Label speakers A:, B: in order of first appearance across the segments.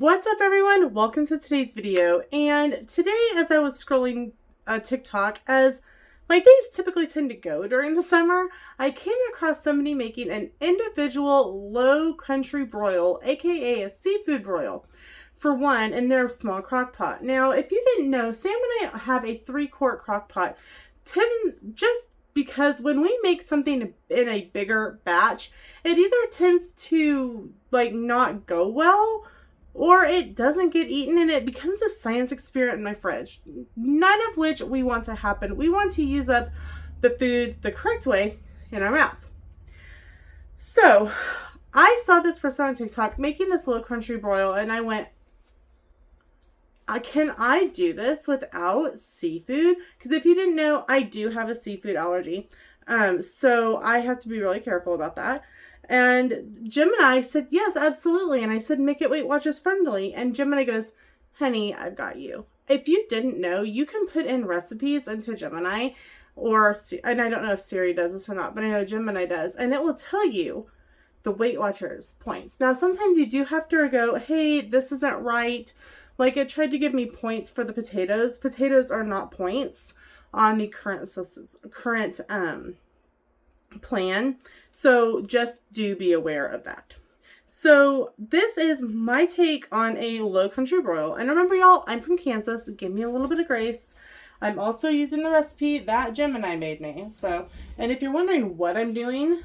A: What's up everyone? Welcome to today's video. And today, as I was scrolling TikTok, as my days typically tend to go during the summer, I came across somebody making an individual low country broil, aka a seafood broil, for one, in their small crock pot. Now, if you didn't know, Sam and I have a 3-quart crock pot, just because when we make something in a bigger batch, it either tends to not go well, or it doesn't get eaten and it becomes a science experiment in my fridge. None of which we want to happen. We want to use up the food the correct way in our mouth. So I saw this person on TikTok making this low country broil and I went, can I do this without seafood? Because if you didn't know, I do have a seafood allergy. So I have to be really careful about that. And Gemini said, yes, absolutely. And I said, make it Weight Watchers friendly. And Gemini goes, honey, I've got you. If you didn't know, you can put in recipes into Gemini, and I don't know if Siri does this or not, but I know Gemini does. And it will tell you the Weight Watchers points. Now, sometimes you do have to go, hey, this isn't right. Like it tried to give me points for the potatoes. Potatoes are not points on the current plan. So just do be aware of that. So this is my take on a low country broil. And remember y'all, I'm from Kansas. Give me a little bit of grace. I'm also using the recipe that Gemini made me. So, and if you're wondering what I'm doing,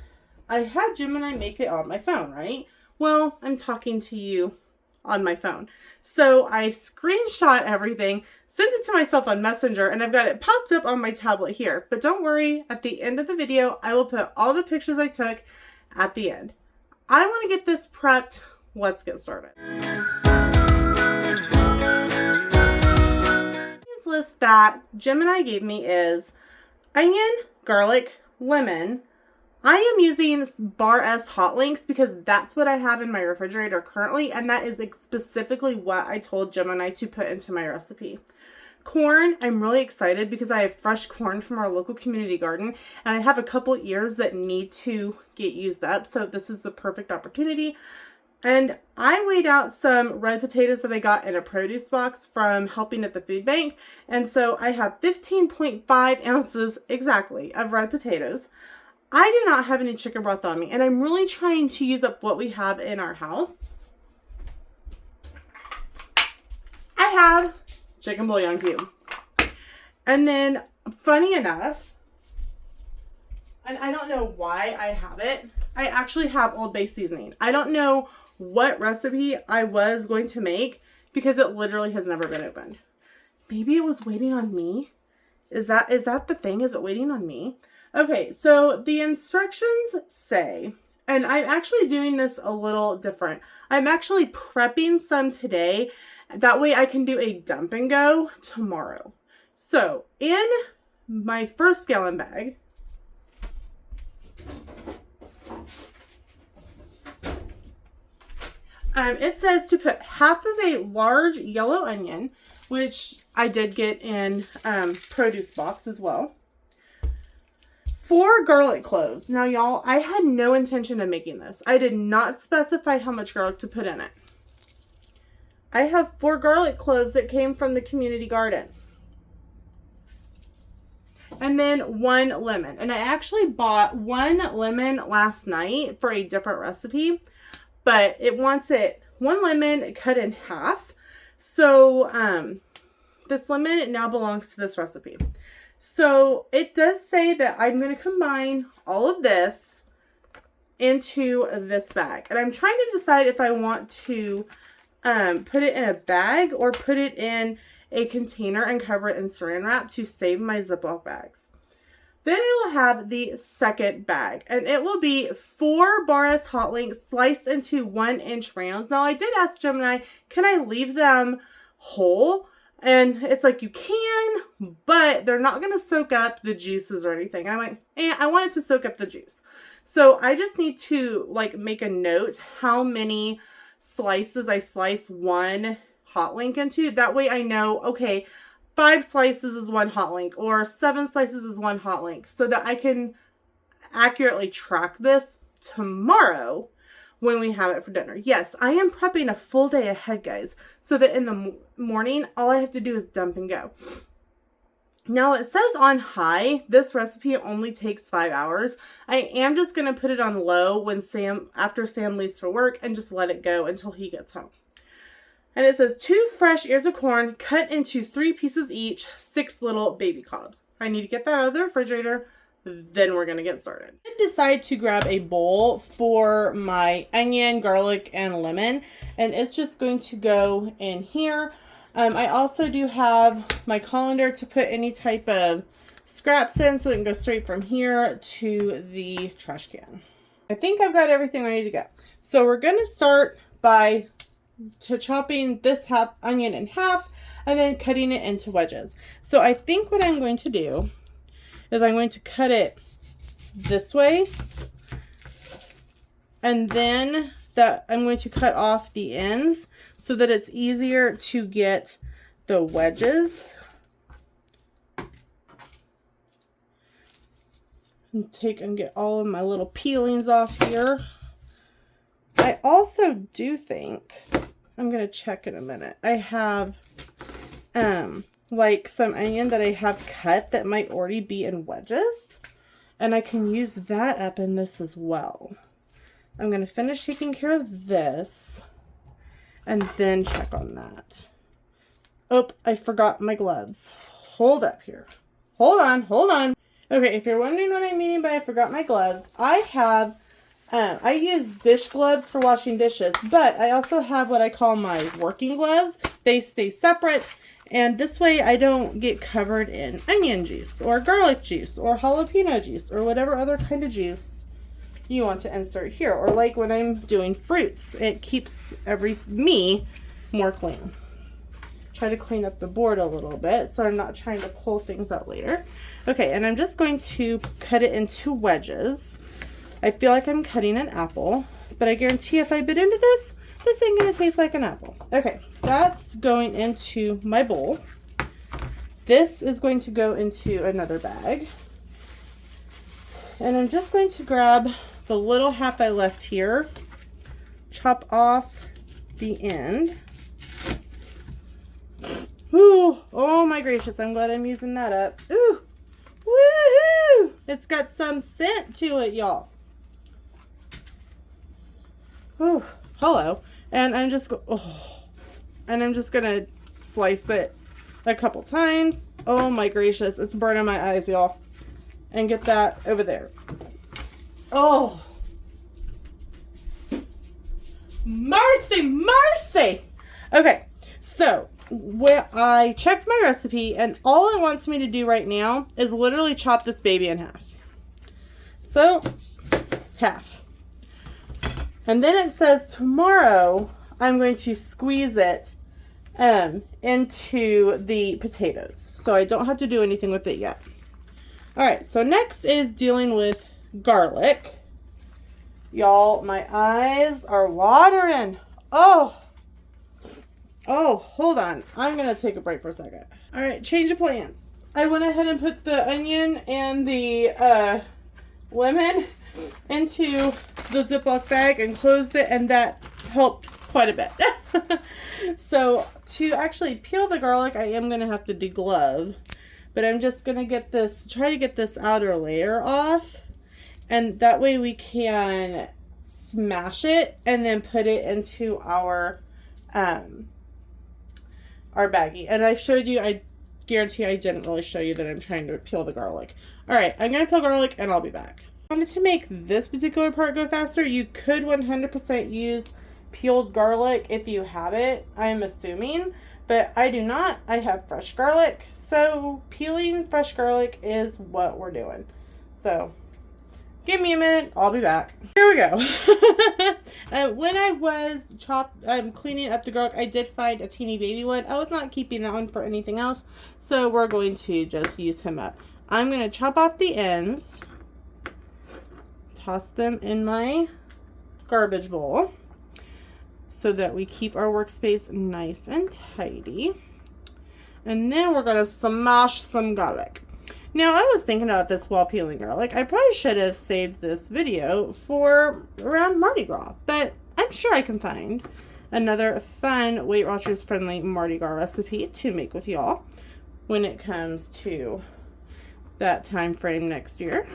A: I had Gemini make it on my phone, right? Well, I'm talking to you on my phone. So I screenshot everything, sent it to myself on Messenger, and I've got it popped up on my tablet here. But don't worry, at the end of the video, I will put all the pictures I took at the end. I want to get this prepped. Let's get started. This list that Gemini gave me is onion, garlic, lemon. I am using Bar S hot links because that's what I have in my refrigerator currently, and that is specifically what I told Gemini to put into my recipe. Corn, I'm really excited because I have fresh corn from our local community garden, and I have a couple ears that need to get used up, so this is the perfect opportunity. And I weighed out some red potatoes that I got in a produce box from helping at the food bank, and so I have 15.5 ounces exactly of red potatoes. I do not have any chicken broth on me, and I'm really trying to use up what we have in our house. I have chicken bouillon cube. And then, funny enough, and I don't know why I have it, I actually have Old Bay seasoning. I don't know what recipe I was going to make because it literally has never been opened. Maybe it was waiting on me? Is that the thing? Is it waiting on me? Okay, so the instructions say, and I'm actually doing this a little different. I'm actually prepping some today. That way I can do a dump and go tomorrow. So in my 1-gallon bag, it says to put half of a large yellow onion, which I did get in produce box as well. 4 garlic cloves. Now, y'all, I had no intention of making this. I did not specify how much garlic to put in it. I have 4 garlic cloves that came from the community garden. And then 1 lemon. And I actually bought 1 lemon last night for a different recipe, but it wants it 1 lemon cut in half. So this lemon now belongs to this recipe. So it does say that I'm going to combine all of this into this bag. And I'm trying to decide if I want to put it in a bag or put it in a container and cover it in saran wrap to save my Ziploc bags. Then I will have the second bag, and it will be 4 Bar S hot links sliced into 1-inch rounds. Now I did ask Gemini, can I leave them whole? And it's like, you can, but they're not going to soak up the juices or anything. I went, I want it to soak up the juice. So I just need to make a note how many slices I slice 1 hot link into. That way I know, okay, 5 slices is 1 hot link or 7 slices is 1 hot link, so that I can accurately track this tomorrow when we have it for dinner. Yes, I am prepping a full day ahead, guys, so that in the morning, all I have to do is dump and go. Now it says on high, this recipe only takes 5 hours. I am just going to put it on low when after Sam leaves for work and just let it go until he gets home. And it says 2 fresh ears of corn cut into 3 pieces each, 6 little baby cobs. I need to get that out of the refrigerator. Then we're going to get started. I decide to grab a bowl for my onion, garlic, and lemon. And it's just going to go in here. I also do have my colander to put any type of scraps in so it can go straight from here to the trash can. I think I've got everything ready to go. So we're going to start by chopping this onion in half and then cutting it into wedges. So I think what I'm going to do is I'm going to cut it this way, and then I'm going to cut off the ends so that it's easier to get the wedges. And get all of my little peelings off here. I also do think, I'm going to check in a minute, I have like some onion that I have cut that might already be in wedges, and I can use that up in this as well. I'm going to finish taking care of this and then check on that. Oh, I forgot my gloves. Hold up here. Hold on. Okay, if you're wondering what I'm meaning by I forgot my gloves, I have, I use dish gloves for washing dishes, but I also have what I call my working gloves. They stay separate, and this way I don't get covered in onion juice or garlic juice or jalapeno juice or whatever other kind of juice you want to insert here. Or like when I'm doing fruits, it keeps me more clean. Try to clean up the board a little bit so I'm not trying to pull things out later. Okay, and I'm just going to cut it into wedges. I feel like I'm cutting an apple, but I guarantee if I bit into this ain't gonna taste like an apple. Okay, that's going into my bowl. This is going to go into another bag. And I'm just going to grab the little half I left here, chop off the end. Ooh, oh my gracious, I'm glad I'm using that up. Ooh, woohoo! It's got some scent to it, y'all. Ooh, hello. And I'm just gonna slice it a couple times. Oh my gracious, it's burning my eyes, y'all. And get that over there. Oh, mercy. Okay, so I checked my recipe, and all it wants me to do right now is literally chop this baby in half. So, half. And then it says tomorrow I'm going to squeeze it into the potatoes. So I don't have to do anything with it yet. All right, so next is dealing with garlic. Y'all, my eyes are watering. Oh, hold on. I'm going to take a break for a second. All right, change of plans. I went ahead and put the onion and the lemon into the Ziploc bag and closed it, and that helped quite a bit. So to actually peel the garlic, I am going to have to deglove, but I'm just going to try to get this outer layer off, and that way we can smash it and then put it into our baggie. And I showed you, I guarantee I didn't really show you that I'm trying to peel the garlic. All right, I'm going to peel garlic and I'll be back. If you wanted to make this particular part go faster, you could 100% use peeled garlic if you have it, I'm assuming, but I do not. I have fresh garlic, so peeling fresh garlic is what we're doing. So give me a minute, I'll be back. Here we go. When I was cleaning up the garlic, I did find a teeny baby one. I was not keeping that one for anything else, so we're going to just use him up. I'm going to chop off the ends, toss them in my garbage bowl so that we keep our workspace nice and tidy. And then we're going to smash some garlic. Now, I was thinking about this while peeling garlic. I probably should have saved this video for around Mardi Gras, but I'm sure I can find another fun Weight Watchers friendly Mardi Gras recipe to make with y'all when it comes to that time frame next year.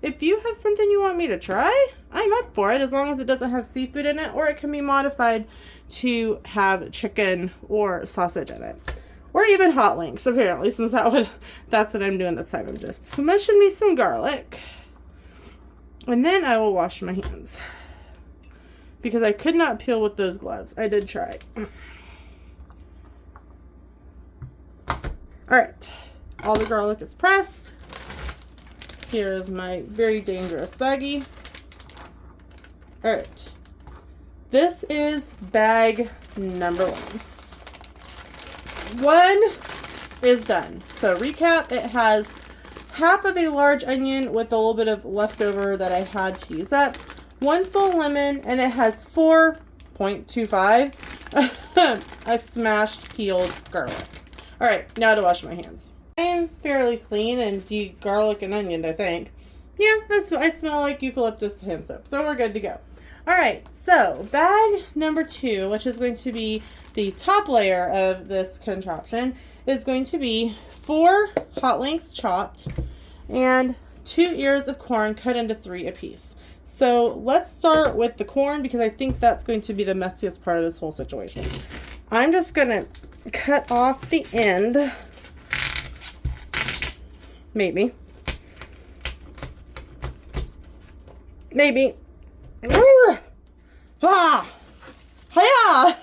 A: If you have something you want me to try, I'm up for it, as long as it doesn't have seafood in it, or it can be modified to have chicken or sausage in it. Or even hot links, apparently, since that's what I'm doing this time. I'm just smushing me some garlic. And then I will wash my hands, because I could not peel with those gloves. I did try. Alright, all the garlic is pressed. Here is my very dangerous baggie. Alright, this is bag number 1. 1 is done. So recap, it has half of a large onion with a little bit of leftover that I had to use up, 1 full lemon, and it has 4.25 of smashed peeled garlic. All right, now to wash my hands. I am fairly clean and de-garlic and onion, I think. Yeah, I smell like eucalyptus hand soap, so we're good to go. All right, so bag number 2, which is going to be the top layer of this contraption, is going to be 4 hot links chopped and 2 ears of corn cut into 3 apiece. So let's start with the corn, because I think that's going to be the messiest part of this whole situation. I'm just gonna cut off the end, maybe. Hiya!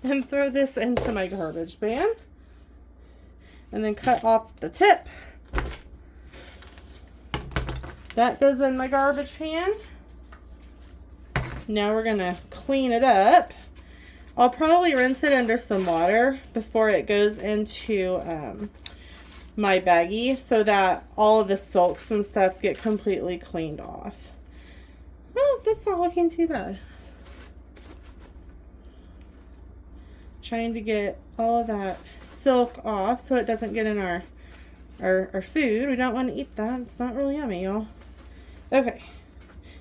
A: And throw this into my garbage bin. And then cut off the tip. That goes in my garbage pan. Now we're gonna clean it up. I'll probably rinse it under some water before it goes into my baggie, so that all of the silks and stuff get completely cleaned off. Oh, that's not looking too bad. Trying to get all of that silk off so it doesn't get in our food. We don't want to eat that. It's not really yummy, y'all. Okay.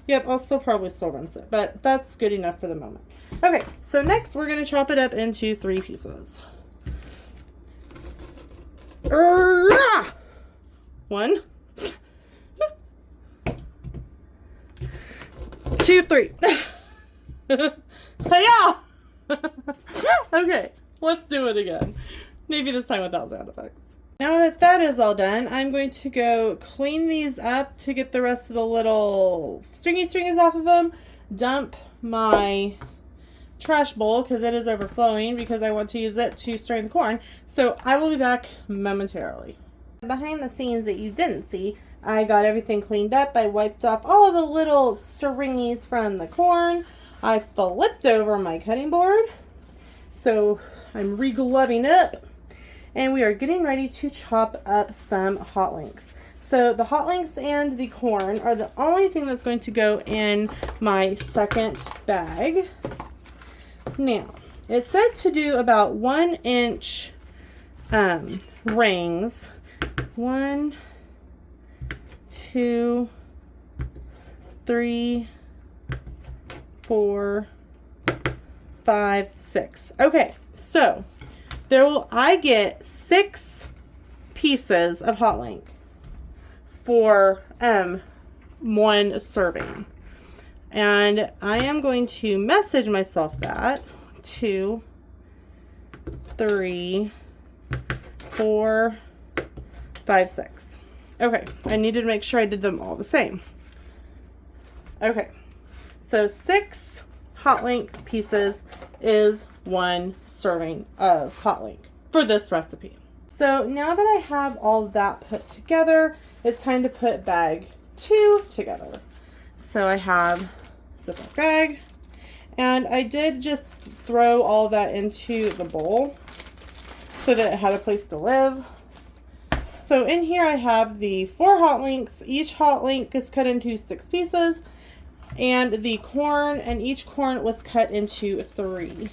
A: Yep, I'll probably still rinse it, but that's good enough for the moment. Okay, so next we're going to chop it up into 3 pieces. 1, 2, 3. Hiya! Okay, let's do it again. Maybe this time without sound effects. Now that that is all done, I'm going to go clean these up to get the rest of the little stringies off of them. Dump my trash bowl because it is overflowing, because I want to use it to strain the corn. So I will be back momentarily. Behind the scenes that you didn't see, I got everything cleaned up. I wiped off all the little stringies from the corn. I flipped over my cutting board. So I'm re-gloving up. And we are getting ready to chop up some hot links. So the hot links and the corn are the only thing that's going to go in my second bag. Now, it said to do about 1 inch rings. 1, 2, 3, 4, 5, 6. Okay, so I get 6 pieces of hot link for 1 serving. And I am going to message myself that 2, 3, 4, 5, 6. Okay, I needed to make sure I did them all the same. Okay, so 6 hot link pieces is 1 serving of hot link for this recipe. So now that I have all of that put together, it's time to put bag 2 together. So I have Ziploc bag, and I did just throw all that into the bowl so that it had a place to live. So in here I have the 4 hot links. Each hot link is cut into 6 pieces, and the corn, and each corn was cut into 3.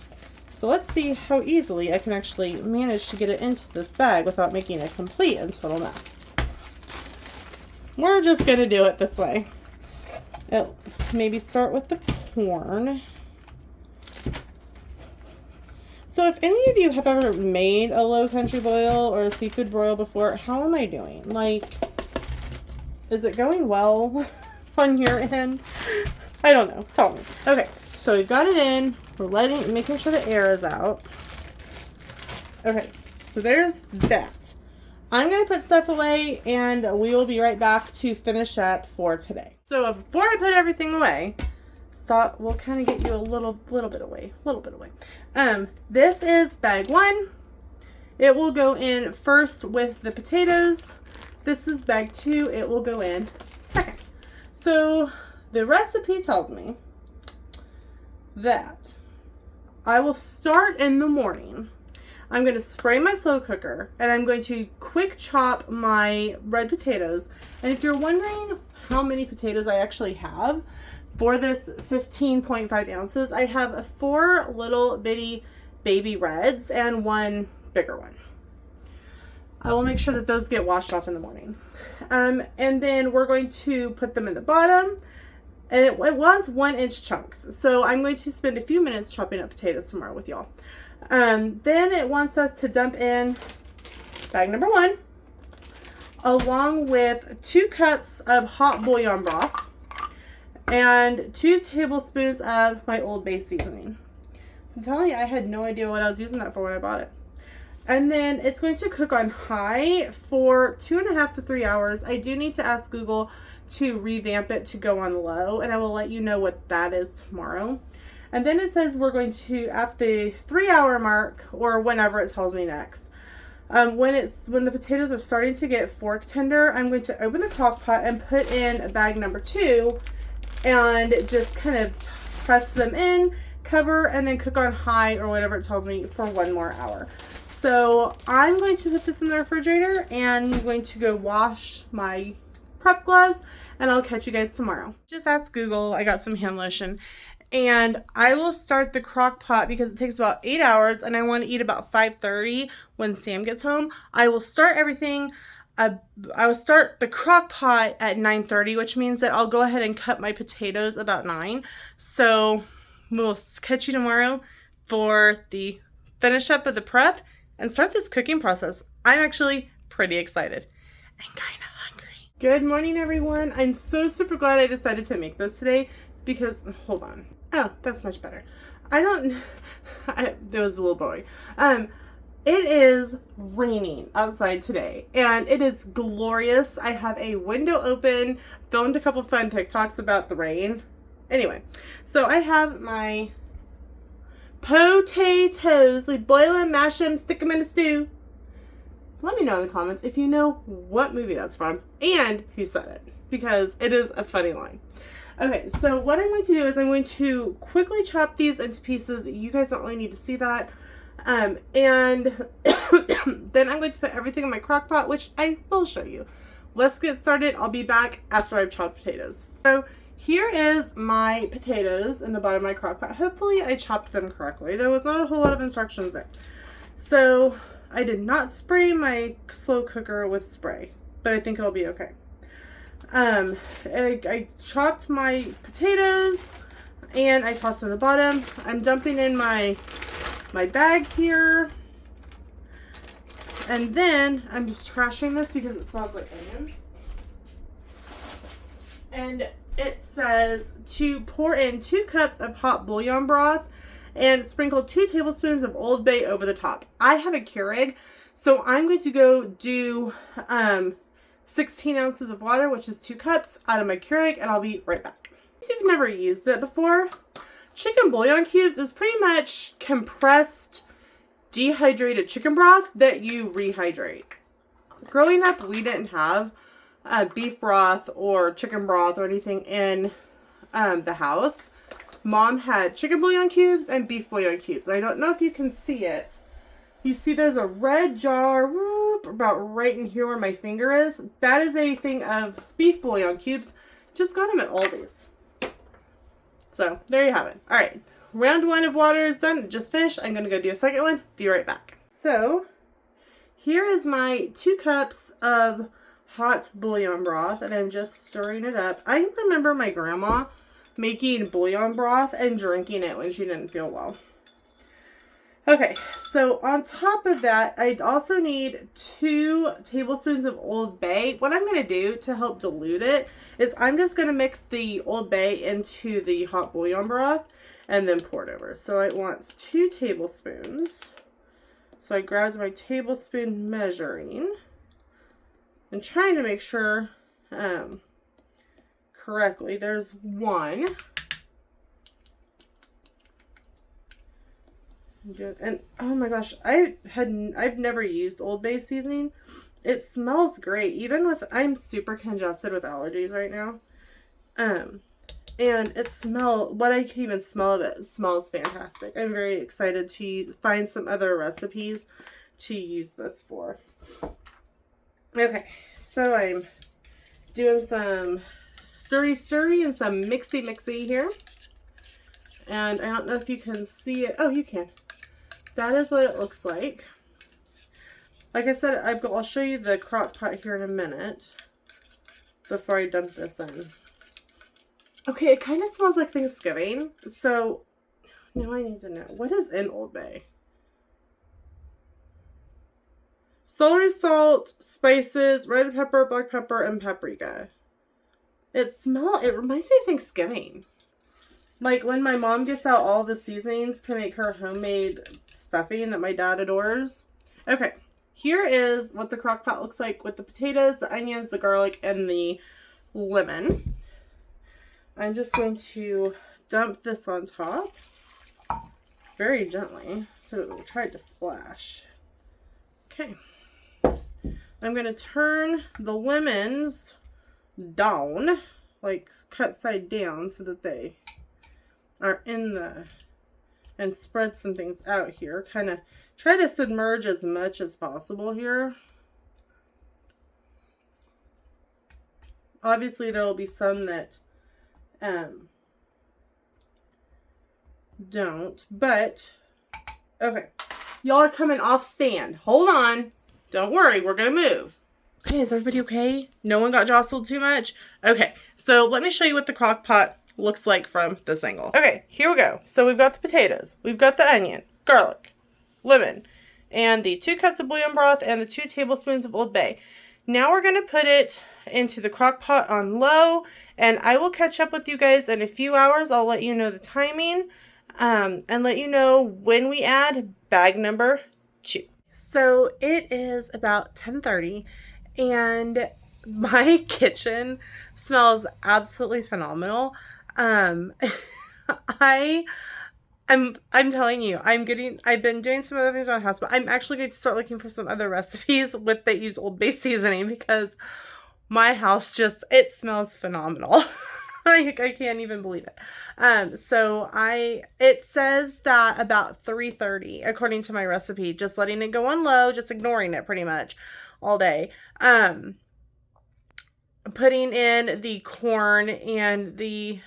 A: So So let's see how easily I can actually manage to get it into this bag without making a complete and total mess. We're just going to do it this way. Maybe start with the corn. So if any of you have ever made a low country boil or a seafood broil before, how am I doing? Like, is it going well on your end? I don't know. Tell me. Okay, so we've got it in. We're making sure the air is out. Okay, so there's that. I'm going to put stuff away and we will be right back to finish up for today. So before I put everything away, we'll kind of get you a little bit away. This is bag 1. It will go in first with the potatoes. This is bag 2. It will go in second. So the recipe tells me that I will start in the morning. I'm going to spray my slow cooker and I'm going to quick chop my red potatoes. And if you're wondering how many potatoes I actually have for this 15.5 ounces, I have 4 little bitty baby reds and 1 bigger one. I will make sure that those get washed off in the morning. And then we're going to put them in the bottom. And it wants 1-inch chunks. So I'm going to spend a few minutes chopping up potatoes tomorrow with y'all. Then it wants us to dump in bag number 1, along with 2 cups of hot bouillon broth and 2 tablespoons of my Old Bay seasoning. I'm telling you, I had no idea what I was using that for when I bought it. And then it's going to cook on high for 2.5 to 3 hours. I do need to ask Google to revamp it to go on low, and I will let you know what that is tomorrow. And then it says we're going to, at the 3-hour mark, or whenever it tells me next, when the potatoes are starting to get fork tender, I'm going to open the crock pot and put in bag number 2 and just kind of press them in, cover, and then cook on high or whatever it tells me for 1 more hour. So I'm going to put this in the refrigerator and I'm going to go wash my prep gloves, and I'll catch you guys tomorrow. Just ask Google. I got some hand lotion. And I will start the crock pot because it takes about 8 hours and I want to eat about 5:30 when Sam gets home. I will start everything. I will start the crock pot at 9:30, which means that I'll go ahead and cut my potatoes about 9. So we'll catch you tomorrow for the finish up of the prep and start this cooking process. I'm actually pretty excited and kind of hungry. Good morning, everyone. I'm so super glad I decided to make this today because, hold on. Oh, that's much better. It was a little blurry. It is raining outside today and it is glorious. I have a window open, filmed a couple fun TikToks about the rain. Anyway, so I have my potatoes. We boil them, mash them, stick them in a stew. Let me know in the comments if you know what movie that's from and who said it, because it is a funny line. Okay, so what I'm going to do is I'm going to quickly chop these into pieces. You guys don't really need to see that. And then I'm going to put everything in my crock pot, which I will show you. Let's get started. I'll be back after I've chopped potatoes. So here is my potatoes in the bottom of my crock pot. Hopefully I chopped them correctly. There was not a whole lot of instructions there. So I did not spray my slow cooker with spray, but I think it'll be okay. I chopped my potatoes and I tossed them in the bottom. I'm dumping in my bag here. And then I'm just trashing this because it smells like onions. And it says to pour in 2 cups of hot bouillon broth and sprinkle 2 tablespoons of Old Bay over the top. I have a Keurig, so I'm going to go do 16 ounces of water, which is 2 cups, out of my Keurig, and I'll be right back. If you've never used it before, chicken bouillon cubes is pretty much compressed, dehydrated chicken broth that you rehydrate. Growing up, we didn't have beef broth or chicken broth or anything in the house. Mom had chicken bouillon cubes and beef bouillon cubes. I don't know if you can see it. You see there's a red jar about right in here where my finger is. That is a thing of beef bouillon cubes. Just got them at Aldi's. So there you have it. All right, round 1 of water is done. Just finished. I'm going to go do a second one. Be right back. So here is my 2 cups of hot bouillon broth, and I'm just stirring it up. I remember my grandma making bouillon broth and drinking it when she didn't feel well. Okay, so on top of that, I also need 2 tablespoons of Old Bay. What I'm going to do to help dilute it is I'm just going to mix the Old Bay into the hot bouillon broth and then pour it over. So it wants 2 tablespoons. So I grabbed my tablespoon measuring and trying to make sure correctly. There's 1. And oh my gosh, I've never used Old Bay seasoning. It smells great, even with, I'm super congested with allergies right now. And what I can even smell of it smells fantastic. I'm very excited to find some other recipes to use this for. Okay, so I'm doing some stirry and some mixy here. And I don't know if you can see it. Oh, you can. That is what it looks like. Like I said, I'll show you the crock pot here in a minute before I dump this in. Okay, it kind of smells like Thanksgiving. So now I need to know, what is in Old Bay? Celery salt, spices, red pepper, black pepper, and paprika. It reminds me of Thanksgiving. Like when my mom gets out all the seasonings to make her homemade stuffing that my dad adores. Okay, here is what the crock pot looks like with the potatoes, the onions, the garlic, and the lemon. I'm just going to dump this on top very gently because it tried to splash. Okay, I'm going to turn the lemons down, like cut side down so that they are in and spread some things out here. Kind of try to submerge as much as possible here. Obviously there will be some that don't, but okay. Y'all are coming off stand. Hold on. Don't worry, we're gonna move. Okay, is everybody okay? No one got jostled too much? Okay, so let me show you what the crock pot looks like from this angle. Okay, here we go. So we've got the potatoes, we've got the onion, garlic, lemon, and the 2 cups of bouillon broth and the 2 tablespoons of Old Bay. Now we're going to put it into the crock pot on low, and I will catch up with you guys in a few hours. I'll let you know the timing and let you know when we add bag number 2. So it is about 10:30 and my kitchen smells absolutely phenomenal. I'm telling you, I've been doing some other things around the house, but I'm actually going to start looking for some other recipes that use Old Bay seasoning because my house it smells phenomenal. I can't even believe it. It says that about 3:30, according to my recipe, just letting it go on low, just ignoring it pretty much all day. Putting in the corn and the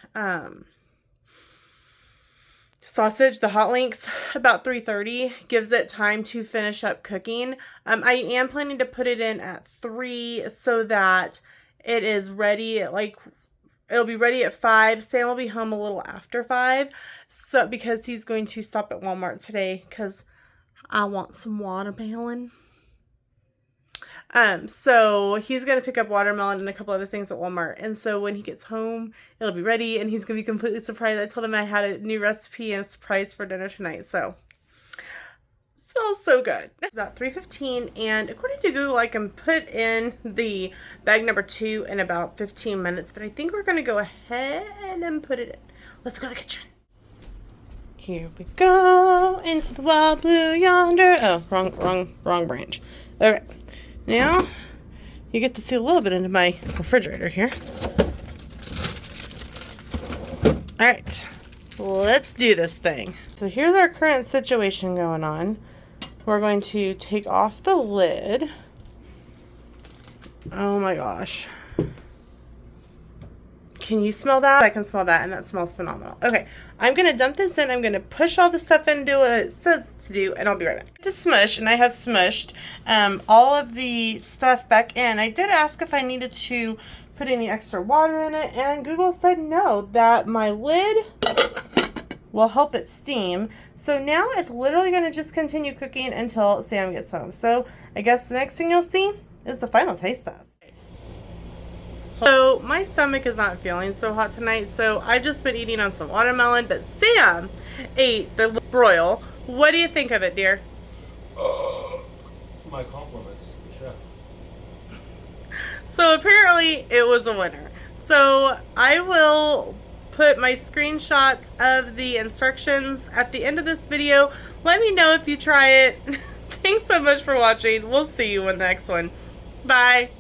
A: sausage, the hot links, about 3:30 gives it time to finish up cooking. I am planning to put it in at 3 so that it is ready it'll be ready at 5. Sam will be home a little after 5 because he's going to stop at Walmart today because I want some watermelon. So he's going to pick up watermelon and a couple other things at Walmart. And so when he gets home, it'll be ready and he's going to be completely surprised. I told him I had a new recipe and a surprise for dinner tonight. So it smells so good. It's about 3:15 and according to Google, I can put in the bag number 2 in about 15 minutes, but I think we're going to go ahead and put it in. Let's go to the kitchen. Here we go into the wild blue yonder. Oh, wrong branch. Okay. Now, you get to see a little bit into my refrigerator here. All right, let's do this thing. So here's our current situation going on. We're going to take off the lid. Oh my gosh. Can you smell that? I can smell that, and that smells phenomenal. Okay, I'm going to dump this in. I'm going to push all the stuff into what it says to do, and I'll be right back. To smush, and I have smushed all of the stuff back in. I did ask if I needed to put any extra water in it, and Google said no, that my lid will help it steam. So now it's literally going to just continue cooking until Sam gets home. So I guess the next thing you'll see is the final taste test. So my stomach is not feeling so hot tonight, so I just been eating on some watermelon, but Sam ate the broil. What do you think of it, dear?
B: My compliments to the chef.
A: So apparently it was a winner. So I will put my screenshots of the instructions at the end of this video. Let me know if you try it. Thanks so much for watching. We'll see you in the next one. Bye.